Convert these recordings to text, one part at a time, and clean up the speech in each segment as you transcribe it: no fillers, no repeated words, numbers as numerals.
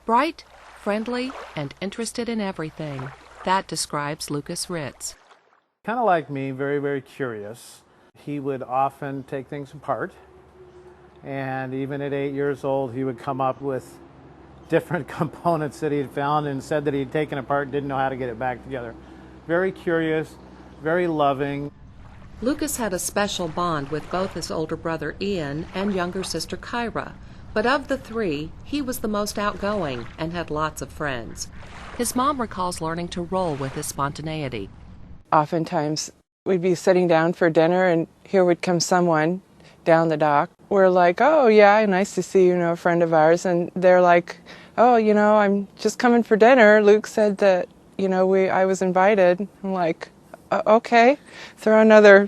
Bright, friendly, and interested in everything. That describes Lucas Ritz. Kind of like me, very, very curious. He would often take things apart, and even at 8 years old, he would come up with different components that he had found and said that he'd taken apart and didn't know how to get it back together. Very curious, very loving. Lucas had a special bond with both his older brother Ian and younger sister Kyra, but of the three, he was the most outgoing and had lots of friends. His mom recalls learning to roll with his spontaneity. Oftentimes, we'd be sitting down for dinner and here would come someone down the dock. We're like, oh yeah, nice to see you, a friend of ours. And they're like, oh, I'm just coming for dinner. Luke said that, I was invited. I'm like, okay, throw another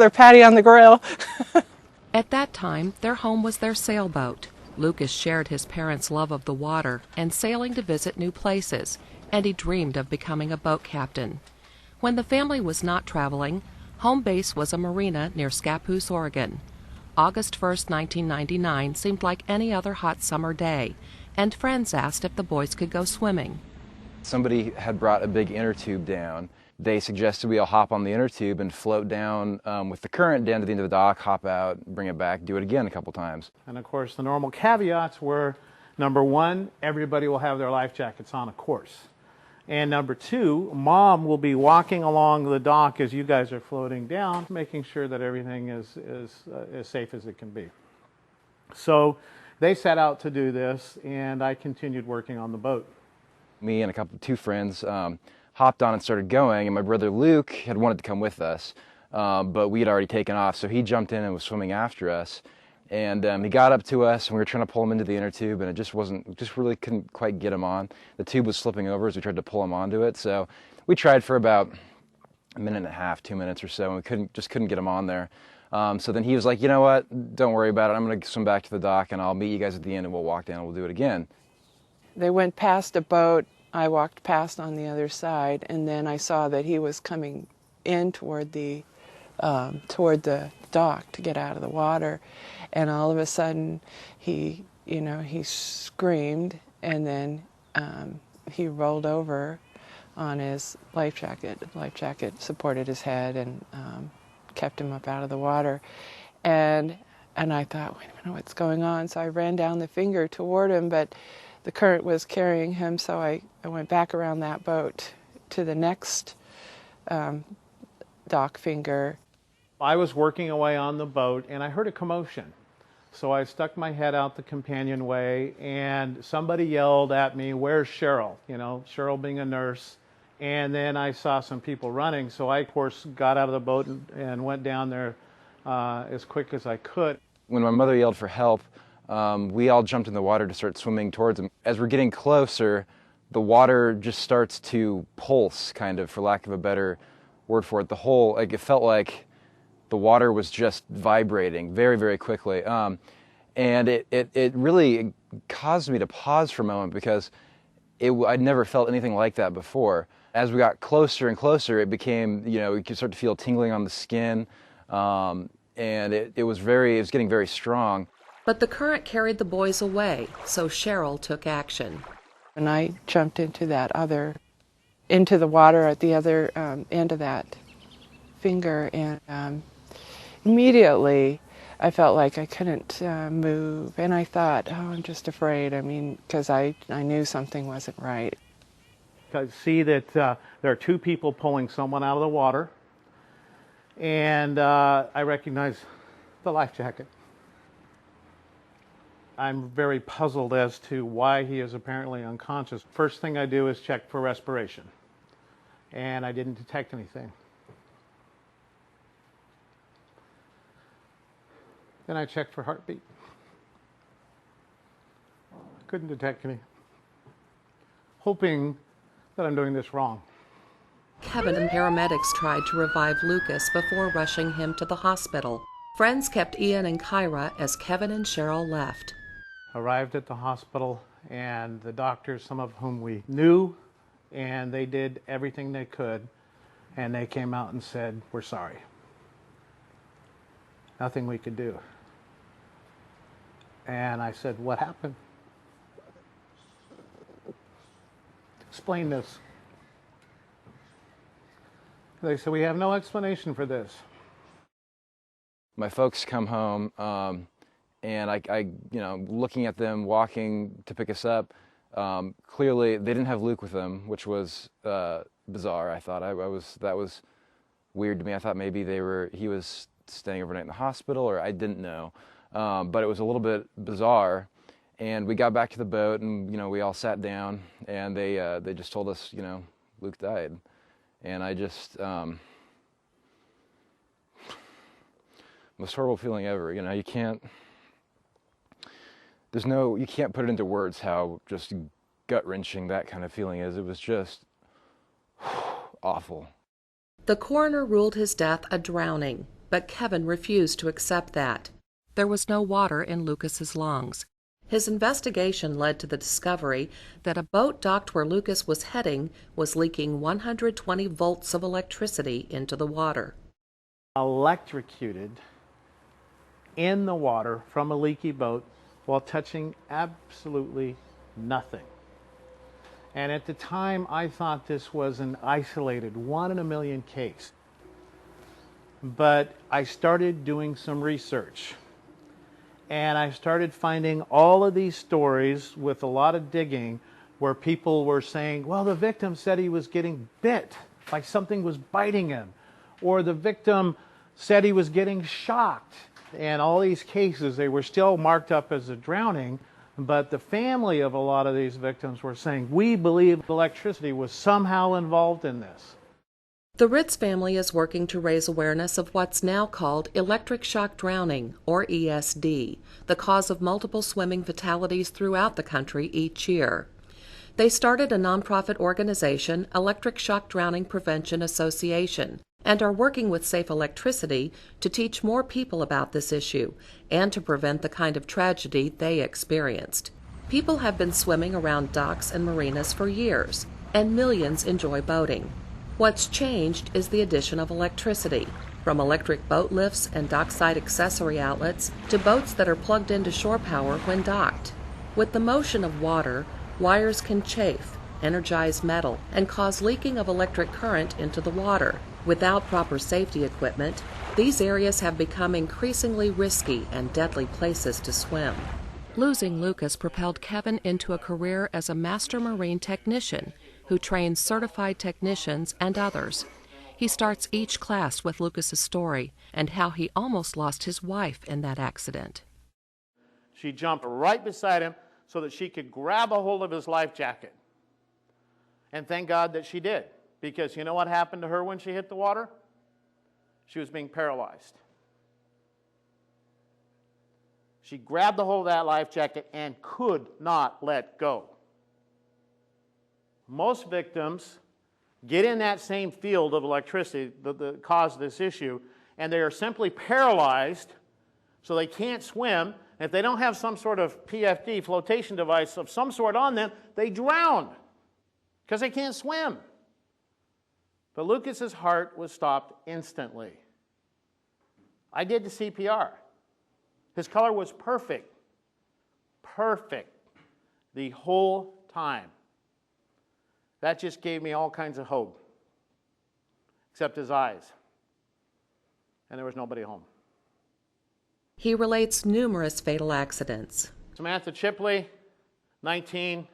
patty on the grill. At that time, their home was their sailboat. Lucas shared his parents' love of the water and sailing to visit new places, and he dreamed of becoming a boat captain. When the family was not traveling, home base was a marina near Scappoose, Oregon. August 1st, 1999 seemed like any other hot summer day, and friends asked if the boys could go swimming. Somebody had brought a big inner tube down. They suggested we all hop on the inner tube and float down with the current down to the end of the dock, hop out, bring it back, do it again a couple times. And of course, the normal caveats were, number one, everybody will have their life jackets on, of course. And number two, Mom will be walking along the dock as you guys are floating down, making sure that everything is as safe as it can be. So they set out to do this, and I continued working on the boat. Me and two friends hopped on and started going, and my brother Luke had wanted to come with us, but we had already taken off, so he jumped in and was swimming after us. And he got up to us, and we were trying to pull him into the inner tube, and just really couldn't quite get him on. The tube was slipping over as we tried to pull him onto it, so we tried for about a minute and a half, 2 minutes or so, and we couldn't get him on there. So then he was like, you know what, don't worry about it, I'm going to swim back to the dock, and I'll meet you guys at the end, and we'll walk down, and we'll do it again. They went past a boat. I walked past on the other side, and then I saw that he was coming in toward the dock to get out of the water, and all of a sudden he screamed, and then he rolled over on his life jacket. The life jacket supported his head and kept him up out of the water, and I thought, wait a minute, what's going on? So I ran down the finger toward him, but the current was carrying him, so I went back around that boat to the next dock finger. I was working away on the boat, and I heard a commotion. So I stuck my head out the companionway, and somebody yelled at me, "Where's Cheryl?" Cheryl being a nurse. And then I saw some people running, so I, of course, got out of the boat and went down there as quick as I could. When my mother yelled for help, we all jumped in the water to start swimming towards him. As we're getting closer, the water just starts to pulse, kind of, for lack of a better word for it. It felt like the water was just vibrating very, very quickly. And it really caused me to pause for a moment because I'd never felt anything like that before. As we got closer and closer, it became, you could start to feel tingling on the skin, and it was getting very strong. But the current carried the boys away, so Cheryl took action. And I jumped into the water at the other end of that finger, and immediately I felt like I couldn't move, and I thought, oh, I'm just afraid, because I knew something wasn't right. I see that there are two people pulling someone out of the water, and I recognize the life jacket. I'm very puzzled as to why he is apparently unconscious. First thing I do is check for respiration, and I didn't detect anything. Then I checked for heartbeat. Couldn't detect any. Hoping that I'm doing this wrong. Kevin and paramedics tried to revive Lucas before rushing him to the hospital. Friends kept Ian and Kyra as Kevin and Cheryl left. Arrived at the hospital, and the doctors, some of whom we knew, and they did everything they could, and they came out and said, "We're sorry. Nothing we could do." And I said, what happened? Explain this. They said, we have no explanation for this. My folks come home, and I, looking at them walking to pick us up, clearly they didn't have Luke with them, which was bizarre. I thought that was weird to me. I thought maybe he was staying overnight in the hospital, or I didn't know. But it was a little bit bizarre. And we got back to the boat, and we all sat down, and they just told us, Luke died. And I just, most horrible feeling ever. You can't put it into words how just gut-wrenching that kind of feeling is. It was just awful. The coroner ruled his death a drowning, but Kevin refused to accept that. There was no water in Lucas's lungs. His investigation led to the discovery that a boat docked where Lucas was heading was leaking 120 volts of electricity into the water. Electrocuted in the water from a leaky boat while touching absolutely nothing. And at the time, I thought this was an isolated 1 in a million case. But I started doing some research. And I started finding all of these stories with a lot of digging where people were saying, well, the victim said he was getting bit, like something was biting him. Or the victim said he was getting shocked. And all these cases, they were still marked up as a drowning, but the family of a lot of these victims were saying, we believe electricity was somehow involved in this. The Ritz family is working to raise awareness of what's now called electric shock drowning, or ESD, the cause of multiple swimming fatalities throughout the country each year. They started a nonprofit organization, Electric Shock Drowning Prevention Association, and are working with Safe Electricity to teach more people about this issue and to prevent the kind of tragedy they experienced. People have been swimming around docks and marinas for years, and millions enjoy boating. What's changed is the addition of electricity, from electric boat lifts and dockside accessory outlets to boats that are plugged into shore power when docked. With the motion of water, wires can chafe, energize metal, and cause leaking of electric current into the water. Without proper safety equipment, these areas have become increasingly risky and deadly places to swim. Losing Lucas propelled Kevin into a career as a master marine technician who trains certified technicians and others. He starts each class with Lucas's story and how he almost lost his wife in that accident. She jumped right beside him so that she could grab a hold of his life jacket. And thank God that she did, because you know what happened to her when she hit the water? She was being paralyzed. She grabbed a hold of that life jacket and could not let go. Most victims get in that same field of electricity that caused this issue, and they are simply paralyzed, so they can't swim. And if they don't have some sort of PFD, flotation device of some sort on them, they drown because they can't swim. But Lucas's heart was stopped instantly. I did the CPR. His color was perfect. Perfect. The whole time. That just gave me all kinds of hope. Except his eyes. And there was nobody home. He relates numerous fatal accidents. Samantha Chipley, 19.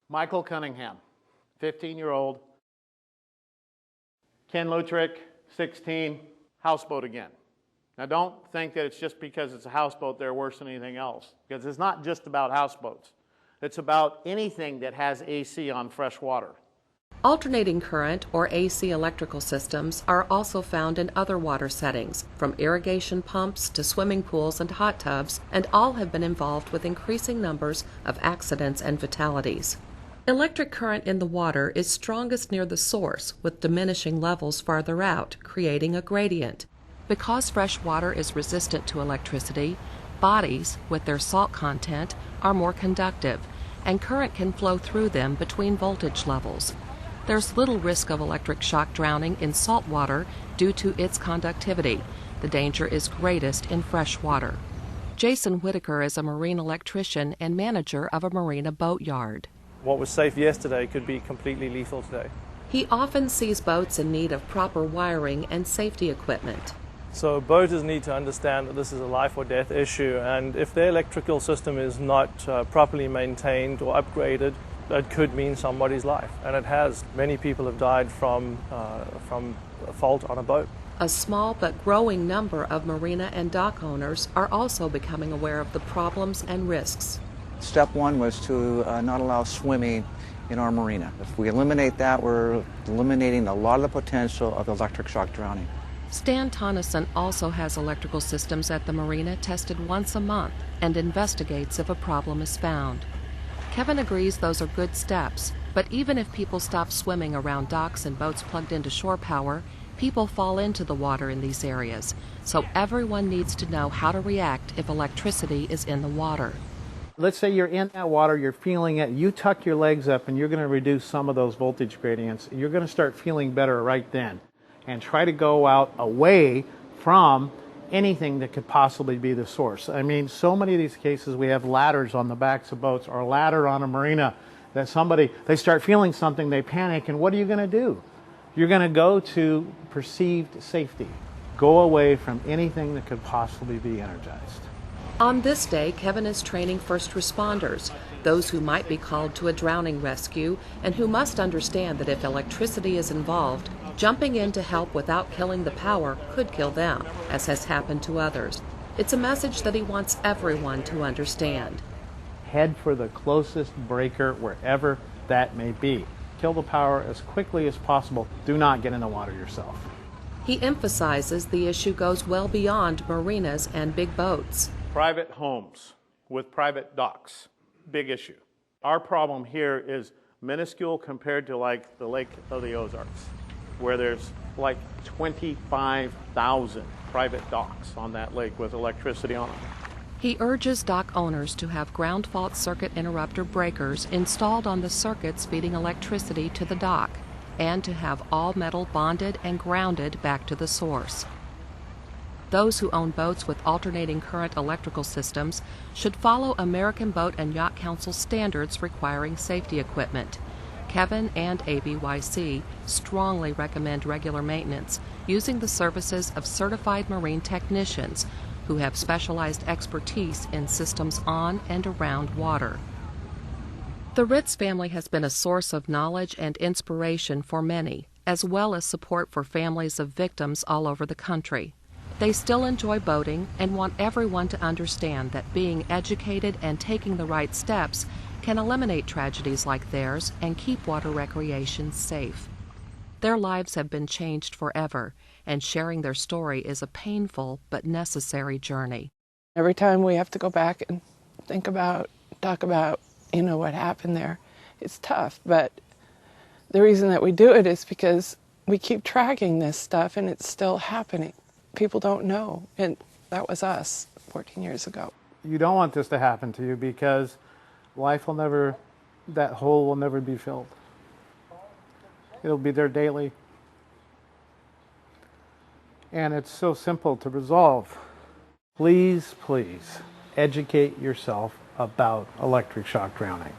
Michael Cunningham, 15-year-old. Ken Lutrick, 16. Houseboat again. Now don't think that it's just because it's a houseboat they're worse than anything else. Because it's not just about houseboats. It's about anything that has AC on fresh water. Alternating current, or AC electrical systems, are also found in other water settings, from irrigation pumps to swimming pools and hot tubs, and all have been involved with increasing numbers of accidents and fatalities. Electric current in the water is strongest near the source, with diminishing levels farther out, creating a gradient. Because fresh water is resistant to electricity, bodies, with their salt content, are more conductive, and current can flow through them between voltage levels. There's little risk of electric shock drowning in salt water due to its conductivity. The danger is greatest in fresh water. Jason Whitaker is a marine electrician and manager of a marina boatyard. What was safe yesterday could be completely lethal today. He often sees boats in need of proper wiring and safety equipment. So boaters need to understand that this is a life or death issue, and if their electrical system is not properly maintained or upgraded, it could mean somebody's life. And it has. Many people have died from a fault on a boat. A small but growing number of marina and dock owners are also becoming aware of the problems and risks. Step one was to not allow swimming in our marina. If we eliminate that, we're eliminating a lot of the potential of electric shock drowning. Stan Tonneson also has electrical systems at the marina tested once a month and investigates if a problem is found. Kevin agrees those are good steps, but even if people stop swimming around docks and boats plugged into shore power, people fall into the water in these areas, so everyone needs to know how to react if electricity is in the water. Let's say you're in that water, you're feeling it, you tuck your legs up and you're going to reduce some of those voltage gradients. You're going to start feeling better right then. And try to go out away from anything that could possibly be the source. I mean, so many of these cases we have ladders on the backs of boats or a ladder on a marina that they start feeling something, they panic, and what are you going to do? You're going to go to perceived safety. Go away from anything that could possibly be energized. On this day, Kevin is training first responders, those who might be called to a drowning rescue and who must understand that if electricity is involved, jumping in to help without killing the power could kill them, as has happened to others. It's a message that he wants everyone to understand. Head for the closest breaker wherever that may be. Kill the power as quickly as possible. Do not get in the water yourself. He emphasizes the issue goes well beyond marinas and big boats. Private homes with private docks, big issue. Our problem here is minuscule compared to like the Lake of the Ozarks, where there's like 25,000 private docks on that lake with electricity on them. He urges dock owners to have ground fault circuit interrupter breakers installed on the circuits feeding electricity to the dock, and to have all metal bonded and grounded back to the source. Those who own boats with alternating current electrical systems should follow American Boat and Yacht Council standards requiring safety equipment. Kevin and ABYC strongly recommend regular maintenance using the services of certified marine technicians who have specialized expertise in systems on and around water. The Ritz family has been a source of knowledge and inspiration for many, as well as support for families of victims all over the country. They still enjoy boating and want everyone to understand that being educated and taking the right steps can eliminate tragedies like theirs and keep water recreation safe. Their lives have been changed forever, and sharing their story is a painful but necessary journey. Every time we have to go back and talk about, what happened there, it's tough, but the reason that we do it is because we keep tracking this stuff and it's still happening. People don't know, and that was us 14 years ago. You don't want this to happen to you because that hole will never be filled. It'll be there daily. And it's so simple to resolve. Please, please educate yourself about electric shock drowning.